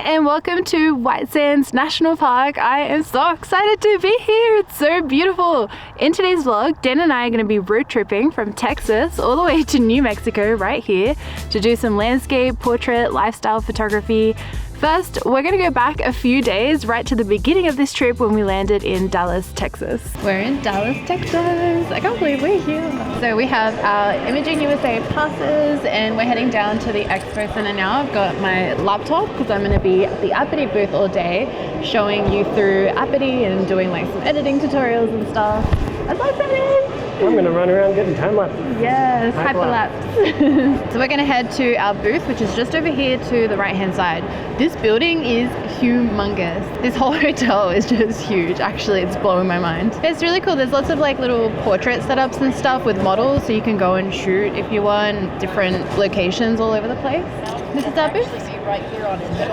and welcome to White Sands National Park. I am so excited to be here. It's so beautiful. In today's vlog, Dan and I are going to be road tripping from Texas all the way to New Mexico right here to do some landscape, portrait, lifestyle photography. First, we're going to go back a few days right to the beginning of this trip when we landed in Dallas, Texas. We're in Dallas, Texas. I can't believe we're here. So we have our Imaging USA passes and we're heading down to the Expo Center now. I've got my laptop because I'm going to be at the Aperty booth all day showing you through Aperty and doing like some editing tutorials and stuff. I'm so excited! I'm going to run around getting time lapses. Yes, hyperlapse. So we're going to head to our booth, which is just over here to the right hand side. This building is humongous. This whole hotel is just huge. Actually, it's blowing my mind. It's really cool. There's lots of like little portrait setups and stuff with models, so you can go and shoot if you want, different locations all over the place. This is our booth.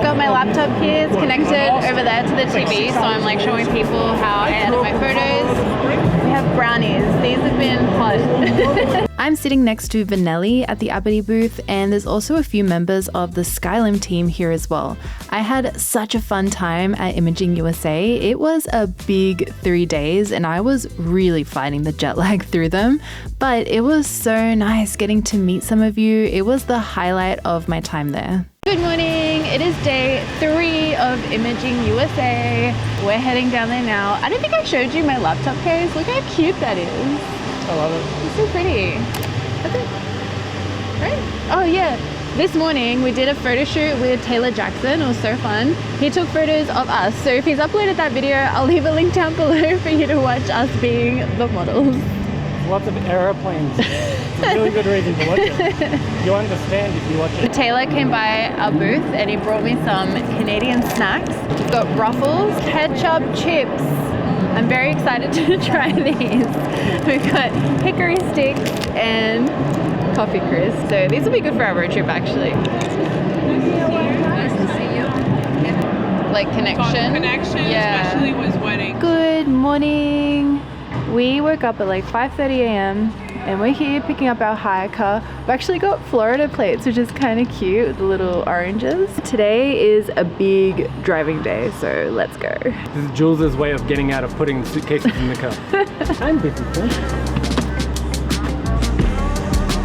Got my laptop here. It's connected over there to the TV, so I'm like showing people how I edit my photos. We have brownies. These have been hot. I'm sitting next to Vanelli at the Aperty booth, and there's also a few members of the Skylim team here as well. I had such a fun time at Imaging USA. It was a big 3 days and I was really fighting the jet lag through them, but it was so nice getting to meet some of you. It was the highlight of my time there. Good morning, it is day 3 of Imaging USA. We're heading down there now. I don't think I showed you my laptop case. Look how cute that is. I love it. It's so pretty. That's it. Right? Oh yeah. This morning we did a photo shoot with Taylor Jackson. It was so fun. He took photos of us. So if he's uploaded that video, I'll leave a link down below for you to watch us being the models. Lots of aeroplanes. It's a really good reason to watch it. You'll understand if you watch it. Taylor came by our booth and he brought me some Canadian snacks. We've got Ruffles, ketchup chips. I'm very excited to try these. We've got hickory sticks and coffee crisp. So these will be good for our road trip actually. Nice to see you. Like connection. Connection, yeah. especially with weddings. Good morning. We woke up at like 5:30 a.m. and we're here picking up our hire car. We've actually got Florida plates, which is kind of cute with the little oranges. Today is a big driving day, so let's go. This is Jules's way of getting out of putting suitcases in the car. I'm busy, sir.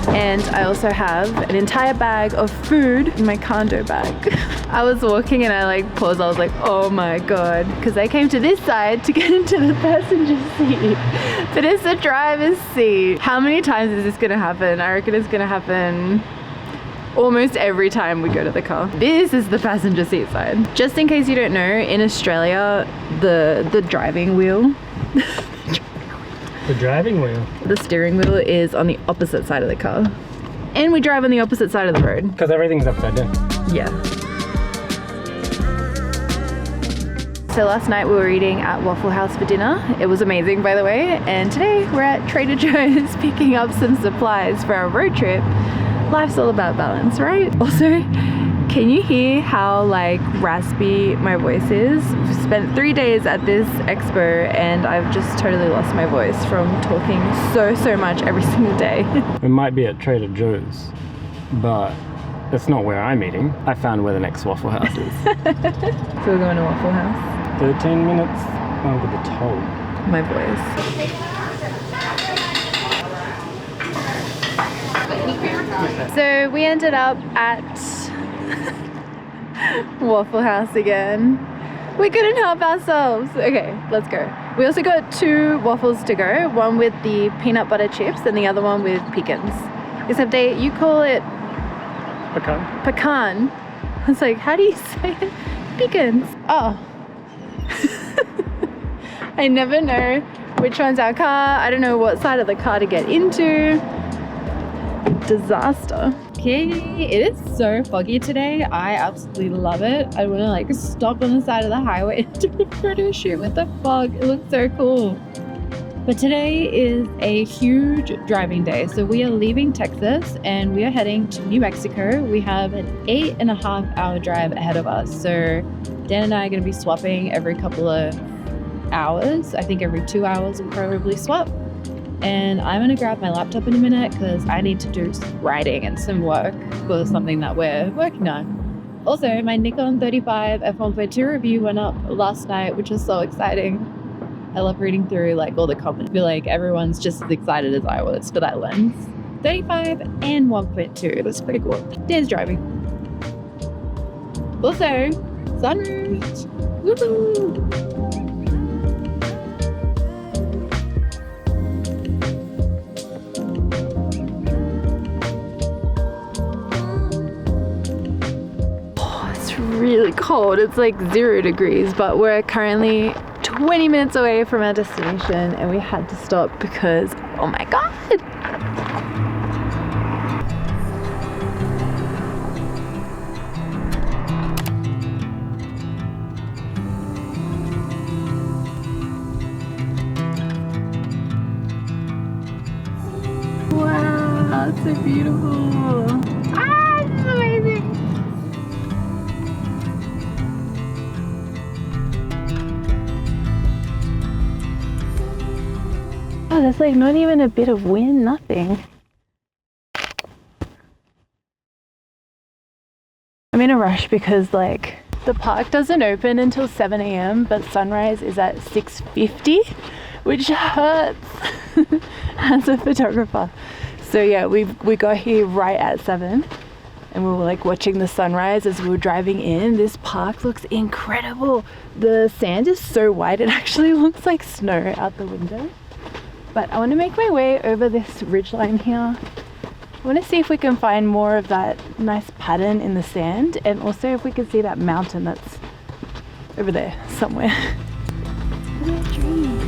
And I also have an entire bag of food in my condo bag. I was walking and I like paused. I was like, oh my god, because I came to this side to get into the passenger seat, but it's the driver's seat. How many times is this gonna happen? I reckon it's gonna happen almost every time we go to the car. This is the passenger seat side. Just in case you don't know, in Australia, the driving wheel The driving wheel. the steering wheel is on the opposite side of the car. And we drive on the opposite side of the road. Because everything's upside down. Yeah. So last night we were eating at Waffle House for dinner. It was amazing, by the way. And today we're at Trader Joe's picking up some supplies for our road trip. Life's all about balance, right? Also, can you hear how like raspy my voice is? We've spent 3 days at this expo and I've just totally lost my voice from talking so much every single day. We might be at Trader Joe's, but that's not where I'm eating. I found where the next Waffle House is. So we're going to Waffle House. 13 minutes over the toll. My voice. So we ended up at Waffle House again. We couldn't help ourselves. Okay, let's go. We also got 2 waffles to go, one with the peanut butter chips and the other one with pecans. Except you call it Pecan. pecan. I was like, how do you say it? Pecans. Oh. I never know which one's our car. I don't know what side of the car to get into. Disaster. Okay, it is so foggy today. I absolutely love it. I want to like stop on the side of the highway and do a photo shoot with the fog. It looks so cool. But today is a huge driving day. So we are leaving Texas and we are heading to New Mexico. We have an 8.5 hour drive ahead of us. So Dan and I are going to be swapping every couple of hours. I think every 2 hours we'll probably swap. And I'm gonna grab my laptop in a minute because I need to do some writing and some work for something that we're working on. Also, my Nikon 35 f1.2 review went up last night, which was so exciting. I love reading through like all the comments. I feel like everyone's just as excited as I was for that lens. 35 and 1.2. It was pretty cool. Dan's driving. Also, sunroof. Woohoo! Really cold. It's like 0 degrees, but we're currently 20 minutes away from our destination and we had to stop because, oh my god! Wow, it's so beautiful. Ah, this is amazing. Oh, there's like not even a bit of wind, nothing. I'm in a rush because like the park doesn't open until 7 a.m. but sunrise is at 6:50, which hurts as a photographer. So yeah, we got here right at 7 and we were like watching the sunrise as we were driving in. This park looks incredible. The sand is so white, it actually looks like snow out the window. But I want to make my way over this ridgeline here. I want to see if we can find more of that nice pattern in the sand, and also if we can see that mountain that's over there somewhere. What a dream.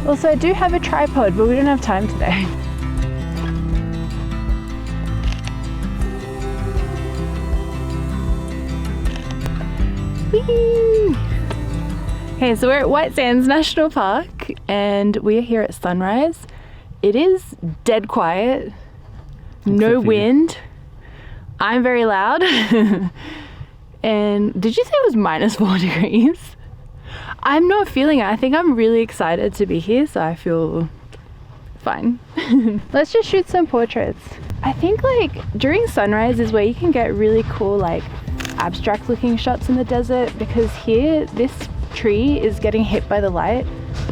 Also, I do have a tripod, but we don't have time today. Okay, so we're at White Sands National Park and we are here at sunrise. It is dead quiet, no wind. I'm very loud. And did you say it was -4 degrees? I'm not feeling it. I think I'm really excited to be here, so I feel fine. Let's just shoot some portraits. I think like during sunrise is where you can get really cool like abstract looking shots in the desert, because here this tree is getting hit by the light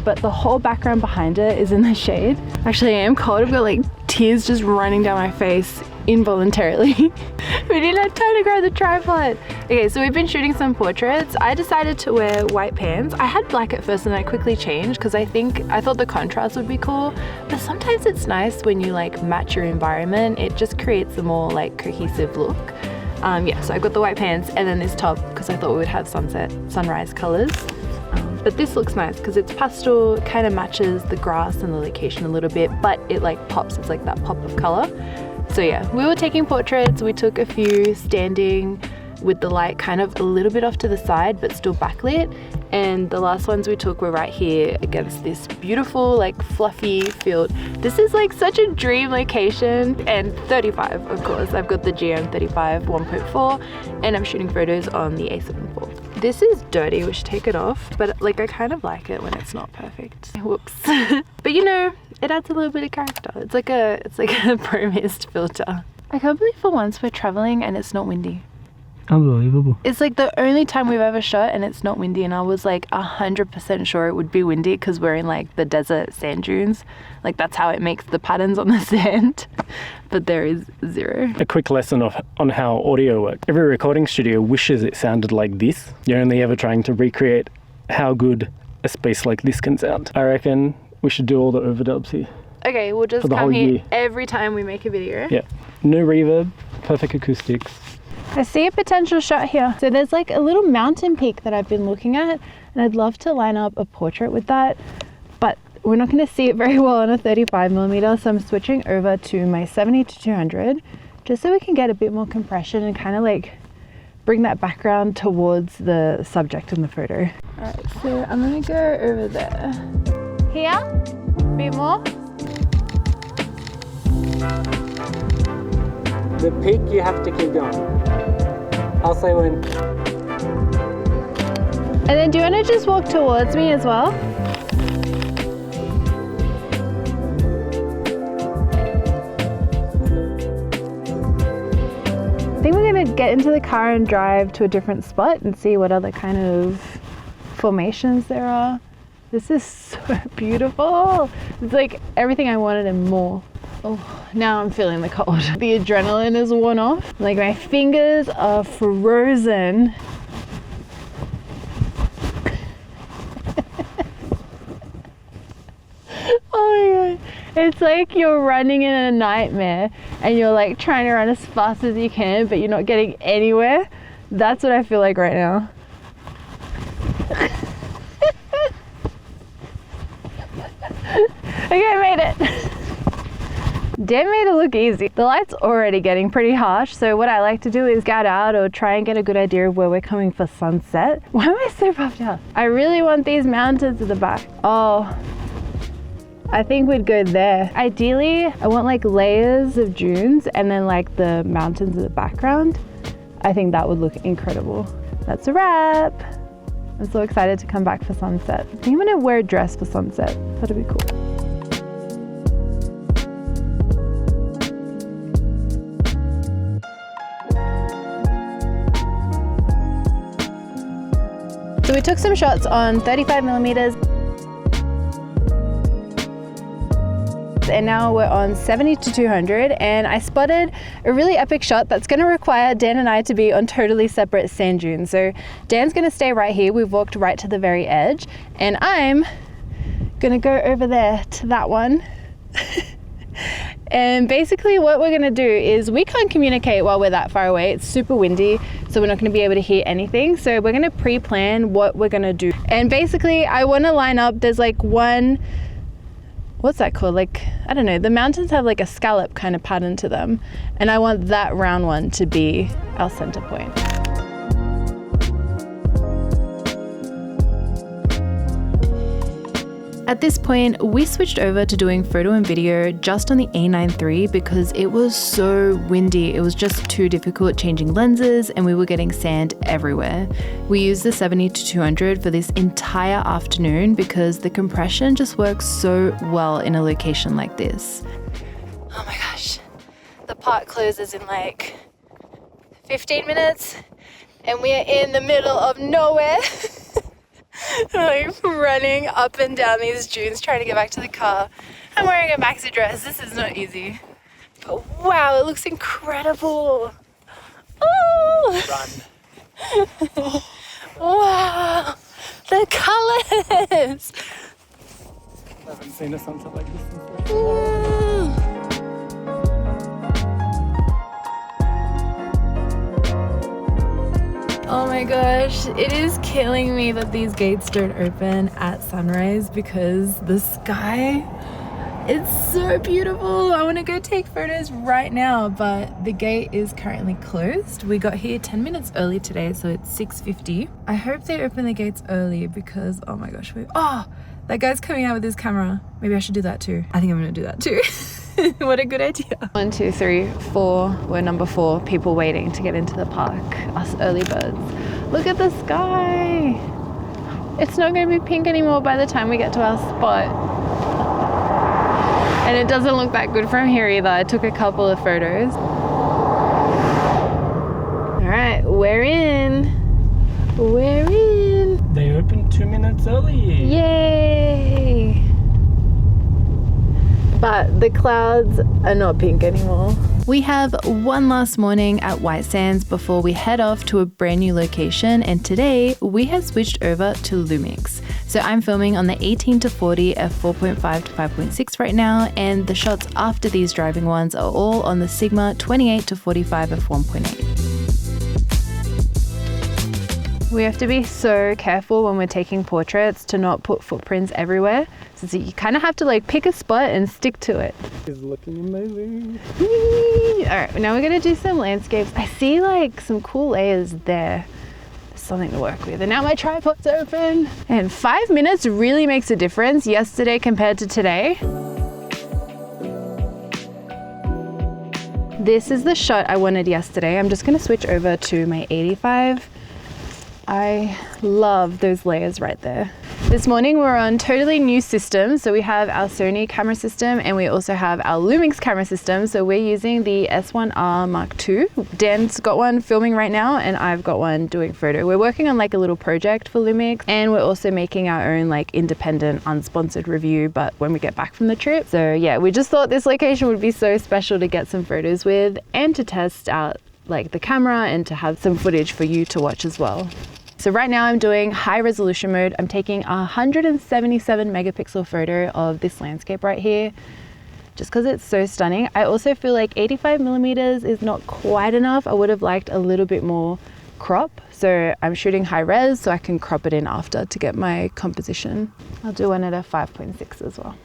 but the whole background behind it is in the shade. Actually, I am cold. I've got like tears just running down my face involuntarily. We didn't have time to grab the tripod. Okay, so we've been shooting some portraits. I decided to wear white pants. I had black at first and I quickly changed because I thought the contrast would be cool, but sometimes it's nice when you like match your environment. It just creates a more like cohesive look. Yeah, so I got the white pants and then this top because I thought we would have sunrise colors. But this looks nice because it's pastel, kind of matches the grass and the location a little bit, but it like pops, it's like that pop of color. So yeah, we were taking portraits. We took a few standing with the light kind of a little bit off to the side, but still backlit. And the last ones we took were right here against this beautiful, like fluffy field. This is like such a dream location. And 35, of course. I've got the GM35 1.4 and I'm shooting photos on the A7 IV. This is dirty, we should take it off, but like I kind of like it when it's not perfect. Whoops. But you know, it adds a little bit of character. It's like a pro mist filter. I can't believe for once we're traveling and it's not windy. Unbelievable. It's like the only time we've ever shot and it's not windy, and I was like 100% sure it would be windy because we're in like the desert sand dunes. Like that's how it makes the patterns on the sand. But there is zero. A quick lesson on how audio works. Every recording studio wishes it sounded like this. You're only ever trying to recreate how good a space like this can sound. I reckon we should do all the overdubs here. Okay, we'll just come here every time we make a video. Yeah, no reverb, perfect acoustics. I see a potential shot here. So there's like a little mountain peak that I've been looking at, and I'd love to line up a portrait with that, but we're not going to see it very well on a 35mm, so I'm switching over to my 70-200 just so we can get a bit more compression and kind of like bring that background towards the subject in the photo. Alright, so I'm going to go over there. Here? A bit more? The peak you have to keep going. I'll say when. And then do you want to just walk towards me as well? get into the car and drive to a different spot and see what other kind of formations there are. This is so beautiful. It's like everything I wanted and more. Oh, now I'm feeling the cold. The adrenaline is worn off. Like my fingers are frozen. Oh my God. It's like you're running in a nightmare and you're like trying to run as fast as you can, but you're not getting anywhere. That's what I feel like right now. Okay, I made it. Dan made it look easy. The light's already getting pretty harsh, so what I like to do is scout out or try and get a good idea of where we're coming for sunset. Why am I so puffed out? I really want these mountains at the back. Oh, I think we'd go there. Ideally, I want like layers of dunes and then like the mountains in the background. I think that would look incredible. That's a wrap. I'm so excited to come back for sunset. I think I'm gonna wear a dress for sunset. That'd be cool. So we took some shots on 35mm. And now we're on 70-200, and I spotted a really epic shot that's going to require Dan and I to be on totally separate sand dunes. So Dan's going to stay right here. We've walked right to the very edge, and I'm going to go over there to that one. And basically what we're going to do is we can't communicate while we're that far away. It's super windy, so we're not going to be able to hear anything. So we're going to pre-plan what we're going to do. And basically I want to line up, there's like one, what's that called? Like, I don't know, the mountains have like a scallop kind of pattern to them. And I want that round one to be our center point. At this point, we switched over to doing photo and video just on the A9 III because it was so windy. It was just too difficult changing lenses and we were getting sand everywhere. We used the 70-200 for this entire afternoon because the compression just works so well in a location like this. Oh my gosh, the park closes in like 15 minutes and we are in the middle of nowhere. Like running up and down these dunes trying to get back to the car. I'm wearing a maxi dress. This is not easy. But wow, it looks incredible. Oh! Run. Wow, the colors. I haven't seen a sunset like this since. Oh my gosh, it is killing me that these gates don't open at sunrise because the sky, it's so beautiful. I want to go take photos right now, but the gate is currently closed. We got here 10 minutes early today, so it's 6:50. I hope they open the gates early because, oh my gosh, oh, that guy's coming out with his camera. Maybe I should do that too. I think I'm gonna do that too. What a good idea. 1, 2, 3, 4. We're number 4 people waiting to get into the park. Us early birds. Look at the sky. It's not going to be pink anymore by the time we get to our spot. And it doesn't look that good from here either. I took a couple of photos. All right, we're in. We're in. They opened 2 minutes early. Yay. But the clouds are not pink anymore. We have one last morning at White Sands before we head off to a brand new location, and today we have switched over to Lumix. So I'm filming on the 18-40 f4.5 to 5.6 right now, and the shots after these driving ones are all on the Sigma 28-45 f1.8. We have to be so careful when we're taking portraits to not put footprints everywhere. So you kind of have to like pick a spot and stick to it. It's looking amazing. All right, now we're gonna do some landscapes. I see like some cool layers there. There's something to work with. And now my tripod's open. And 5 minutes really makes a difference yesterday compared to today. This is the shot I wanted yesterday. I'm just gonna switch over to my 85. I love those layers right there. This morning we're on totally new systems. So we have our Sony camera system and we also have our Lumix camera system. So we're using the S1R Mark II. Dan's got one filming right now and I've got one doing photo. We're working on like a little project for Lumix and we're also making our own like independent unsponsored review, but when we get back from the trip. So yeah, we just thought this location would be so special to get some photos with and to test out like the camera and to have some footage for you to watch as well. So right now I'm doing high resolution mode. I'm taking a 177 megapixel photo of this landscape right here, just because it's so stunning. I also feel like 85 millimeters is not quite enough. I would have liked a little bit more crop. So I'm shooting high res so I can crop it in after to get my composition. I'll do one at a 5.6 as well.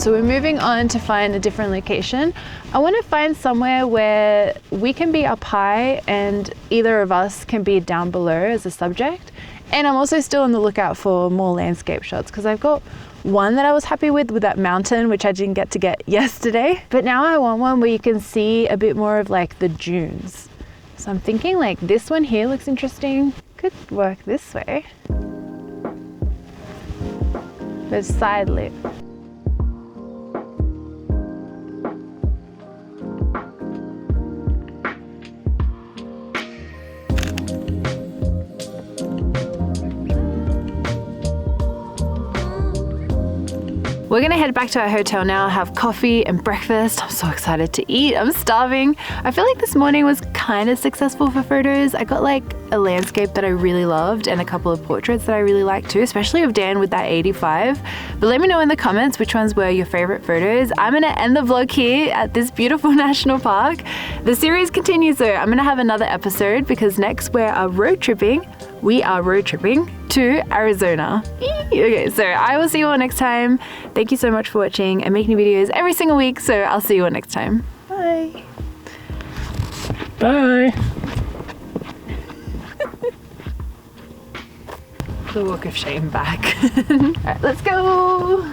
So we're moving on to find a different location. I want to find somewhere where we can be up high and either of us can be down below as a subject. And I'm also still on the lookout for more landscape shots because I've got one that I was happy with that mountain, which I didn't get to get yesterday. But now I want one where you can see a bit more of like the dunes. So I'm thinking like this one here looks interesting. Could work this way. There's side lit. We're gonna head back to our hotel now, have coffee and breakfast. I'm so excited to eat, I'm starving. I feel like this morning was kind of successful for photos. I got like a landscape that I really loved and a couple of portraits that I really liked too, especially of Dan with that 85. But let me know in the comments which ones were your favorite photos. I'm gonna end the vlog here at this beautiful national park. The series continues though. I'm gonna have another episode because next we are road tripping to Arizona. Okay, so I will see you all next time. Thank you so much for watching. I'm making videos every single week, so I'll see you all next time. Bye. Bye. The walk of shame back. All right, let's go.